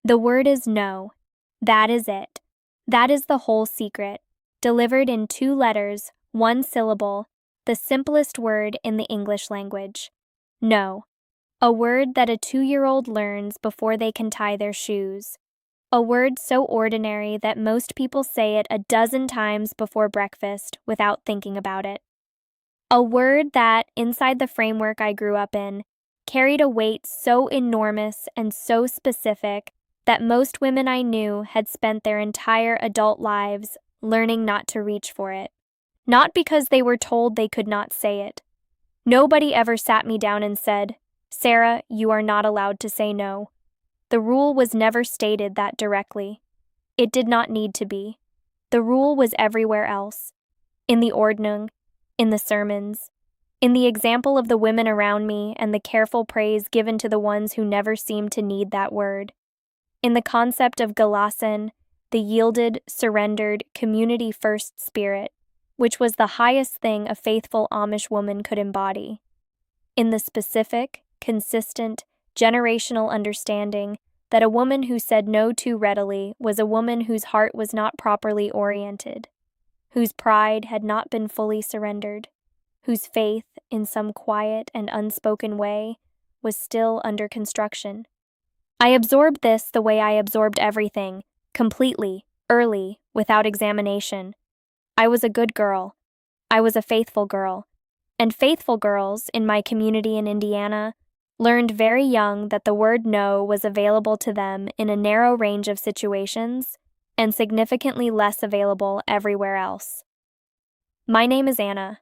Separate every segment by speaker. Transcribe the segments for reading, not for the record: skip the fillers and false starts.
Speaker 1: The word is no. That is it. That is the whole secret. Delivered in 2 letters, 1 syllable, the simplest word in the English language. No. A word that a 2-year-old learns before they can tie their shoes. A word so ordinary that most people say it a dozen times before breakfast without thinking about it. A word that, inside the framework I grew up in, carried a weight so enormous and so specific that most women I knew had spent their entire adult lives learning not to reach for it. Not because they were told they could not say it. Nobody ever sat me down and said, "Sarah, you are not allowed to say no." The rule was never stated that directly. It did not need to be. The rule was everywhere else. In the Ordnung, in the sermons, in the example of the women around me and the careful praise given to the ones who never seemed to need that word. In the concept of gelassen, the yielded, surrendered, community-first spirit, which was the highest thing a faithful Amish woman could embody. In the specific, consistent, generational understanding that a woman who said no too readily was a woman whose heart was not properly oriented, whose pride had not been fully surrendered, whose faith, in some quiet and unspoken way, was still under construction. I absorbed this the way I absorbed everything, completely, early, without examination. I was a good girl. I was a faithful girl. And faithful girls, in my community in Indiana, learned very young that the word no was available to them in a narrow range of situations and significantly less available everywhere else. My name is Anna.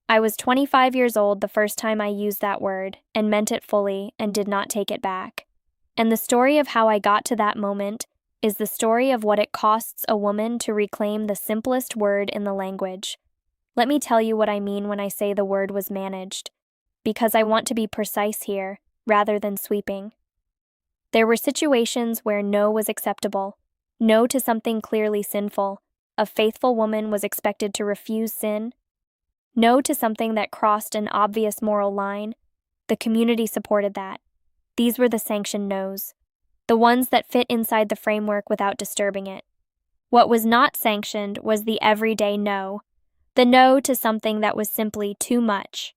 Speaker 1: I was 25 years old the first time I used that word and meant it fully and did not take it back. And the story of how I got to that moment is the story of what it costs a woman to reclaim the simplest word in the language. Let me tell you what I mean when I say the word was managed, because I want to be precise here, rather than sweeping. There were situations where no was acceptable, no to something clearly sinful. A faithful woman was expected to refuse sin. No to something that crossed an obvious moral line. The community supported that. These were the sanctioned no's, the ones that fit inside the framework without disturbing it. What was not sanctioned was the everyday no, the no to something that was simply too much,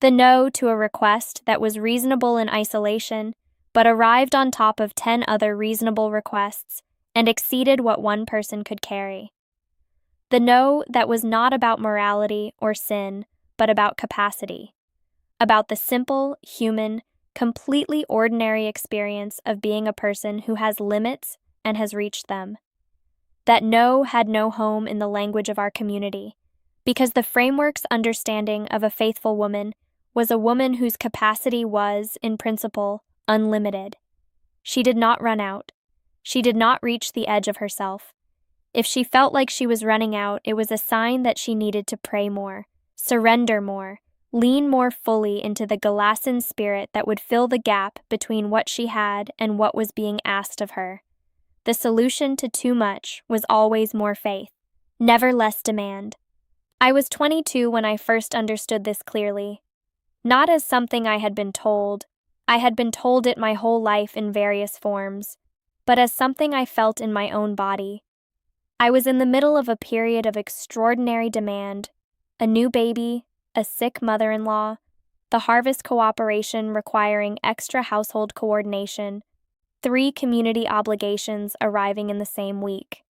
Speaker 1: the no to a request that was reasonable in isolation, but arrived on top of 10 other reasonable requests and exceeded what one person could carry. The no that was not about morality or sin, but about capacity, about the simple, human, completely ordinary experience of being a person who has limits and has reached them. That no had no home in the language of our community, because the framework's understanding of a faithful woman was a woman whose capacity was, in principle, unlimited. She did not run out. She did not reach the edge of herself. If she felt like she was running out, it was a sign that she needed to pray more, surrender more, lean more fully into the gelassen spirit that would fill the gap between what she had and what was being asked of her. The solution to too much was always more faith, never less demand. I was 22 when I first understood this clearly. Not as something I had been told it my whole life in various forms, but as something I felt in my own body. I was in the middle of a period of extraordinary demand, a new baby, a sick mother-in-law, the harvest cooperation requiring extra household coordination, 3 community obligations arriving in the same week.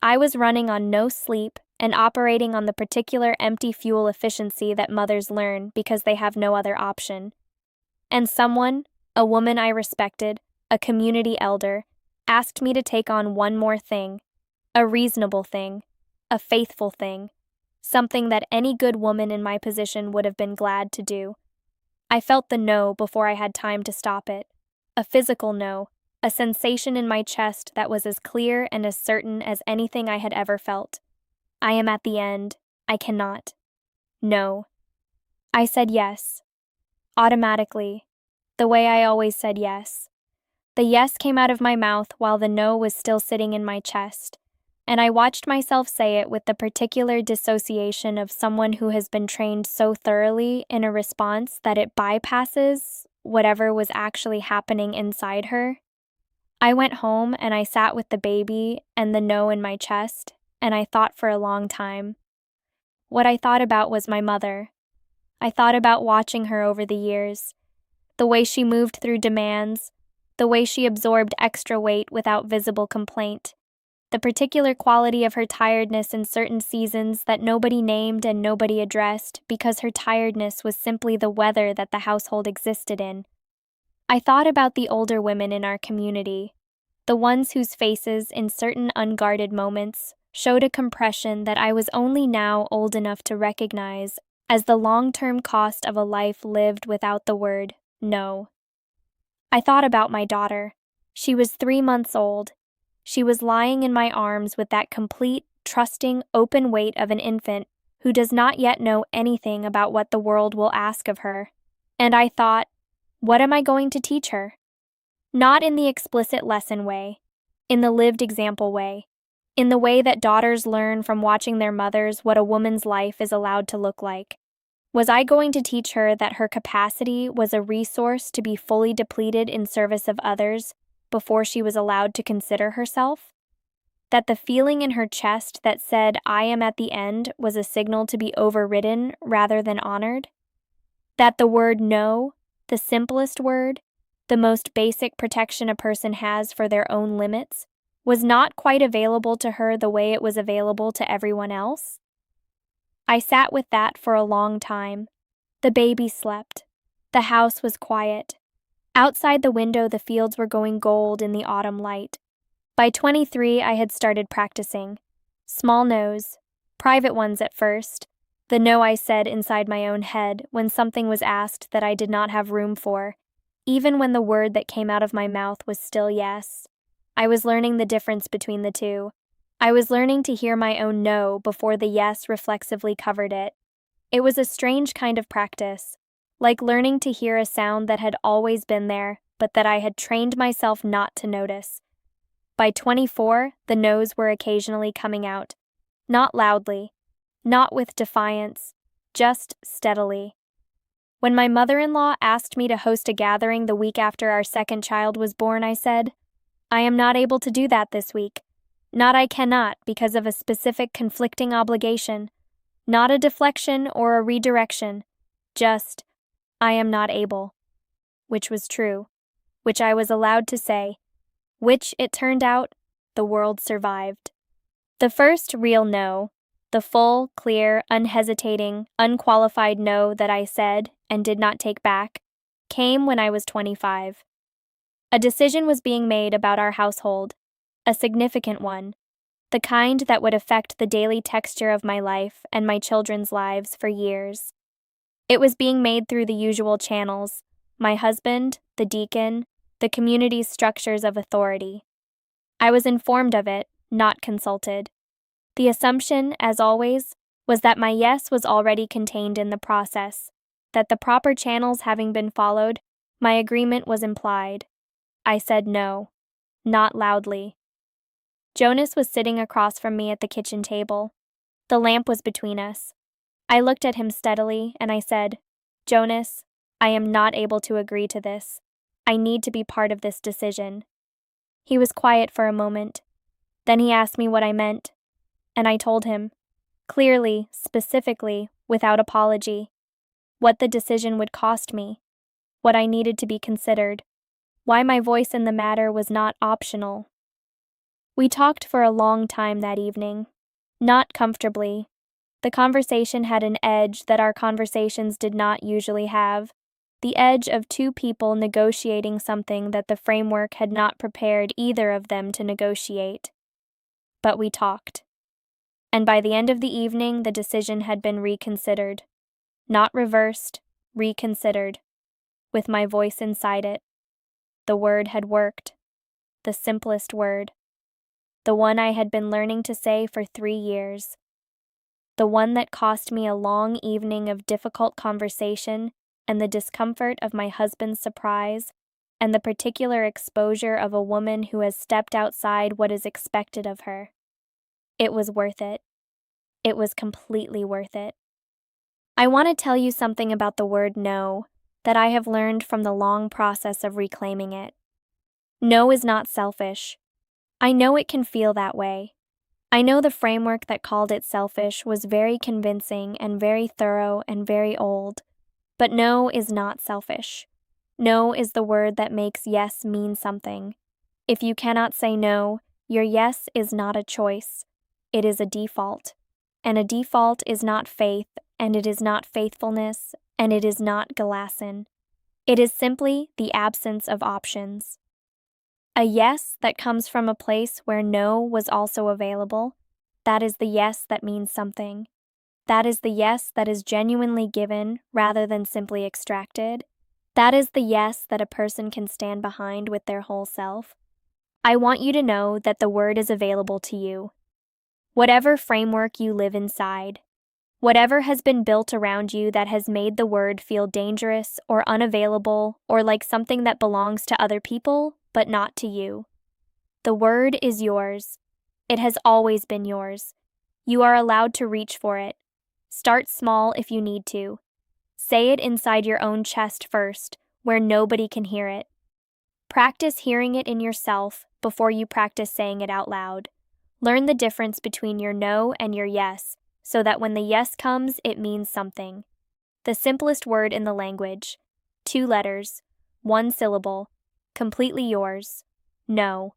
Speaker 1: I was running on no sleep and operating on the particular empty fuel efficiency that mothers learn because they have no other option. And someone, a woman I respected, a community elder, asked me to take on one more thing, a reasonable thing, a faithful thing, something that any good woman in my position would have been glad to do. I felt the no before I had time to stop it, a physical no, a sensation in my chest that was as clear and as certain as anything I had ever felt. I am at the end. I cannot. No. I said yes. Automatically. The way I always said yes. The yes came out of my mouth while the no was still sitting in my chest, and I watched myself say it with the particular dissociation of someone who has been trained so thoroughly in a response that it bypasses whatever was actually happening inside her. I went home and I sat with the baby and the no in my chest, and I thought for a long time. What I thought about was my mother. I thought about watching her over the years, the way she moved through demands, the way she absorbed extra weight without visible complaint, the particular quality of her tiredness in certain seasons that nobody named and nobody addressed because her tiredness was simply the weather that the household existed in. I thought about the older women in our community, the ones whose faces in certain unguarded moments showed a compression that I was only now old enough to recognize as the long-term cost of a life lived without the word no. I thought about my daughter. She was 3 months old. She was lying in my arms with that complete, trusting, open weight of an infant who does not yet know anything about what the world will ask of her. And I thought, what am I going to teach her? Not in the explicit lesson way, in the lived example way, in the way that daughters learn from watching their mothers what a woman's life is allowed to look like. Was I going to teach her that her capacity was a resource to be fully depleted in service of others before she was allowed to consider herself? That the feeling in her chest that said, I am at the end, was a signal to be overridden rather than honored? That the word no, the simplest word, the most basic protection a person has for their own limits, was not quite available to her the way it was available to everyone else? I sat with that for a long time. The baby slept. The house was quiet. Outside the window, the fields were going gold in the autumn light. By 23, I had started practicing. Small no's, private ones at first, the no I said inside my own head when something was asked that I did not have room for, even when the word that came out of my mouth was still yes. I was learning the difference between the two. I was learning to hear my own no before the yes reflexively covered it. It was a strange kind of practice, like learning to hear a sound that had always been there, but that I had trained myself not to notice. By 24, the no's were occasionally coming out. Not loudly, not with defiance, just steadily. When my mother-in-law asked me to host a gathering the week after our second child was born, I said, I am not able to do that this week. Not I cannot because of a specific conflicting obligation. Not a deflection or a redirection. Just, I am not able. Which was true. Which I was allowed to say. Which, it turned out, the world survived. The first real no, the full, clear, unhesitating, unqualified no that I said and did not take back, came when I was 25. A decision was being made about our household, a significant one, the kind that would affect the daily texture of my life and my children's lives for years. It was being made through the usual channels, my husband, the deacon, the community's structures of authority. I was informed of it, not consulted. The assumption, as always, was that my yes was already contained in the process, that the proper channels having been followed, my agreement was implied. I said no, not loudly. Jonas was sitting across from me at the kitchen table. The lamp was between us. I looked at him steadily and I said, Jonas, I am not able to agree to this. I need to be part of this decision. He was quiet for a moment. Then he asked me what I meant, and I told him, clearly, specifically, without apology, what the decision would cost me, what I needed to be considered, why my voice in the matter was not optional. We talked for a long time that evening, not comfortably. The conversation had an edge that our conversations did not usually have, the edge of two people negotiating something that the framework had not prepared either of them to negotiate. But we talked. And by the end of the evening, the decision had been reconsidered. Not reversed, reconsidered, with my voice inside it. The word had worked. The simplest word. The one I had been learning to say for 3 years. The one that cost me a long evening of difficult conversation and the discomfort of my husband's surprise and the particular exposure of a woman who has stepped outside what is expected of her. It was worth it. It was completely worth it. I want to tell you something about the word no that I have learned from the long process of reclaiming it. No is not selfish. I know it can feel that way. I know the framework that called it selfish was very convincing and very thorough and very old. But no is not selfish. No is the word that makes yes mean something. If you cannot say no, your yes is not a choice. It is a default. And a default is not faith, and it is not faithfulness, and it is not gelassen. It is simply the absence of options. A yes that comes from a place where no was also available, that is the yes that means something. That is the yes that is genuinely given rather than simply extracted. That is the yes that a person can stand behind with their whole self. I want you to know that the word is available to you. Whatever framework you live inside, whatever has been built around you that has made the word feel dangerous or unavailable or like something that belongs to other people but not to you. The word is yours. It has always been yours. You are allowed to reach for it. Start small if you need to. Say it inside your own chest first, where nobody can hear it. Practice hearing it in yourself before you practice saying it out loud. Learn the difference between your no and your yes, so that when the yes comes, it means something. The simplest word in the language. 2 letters, 1 syllable, completely yours. No.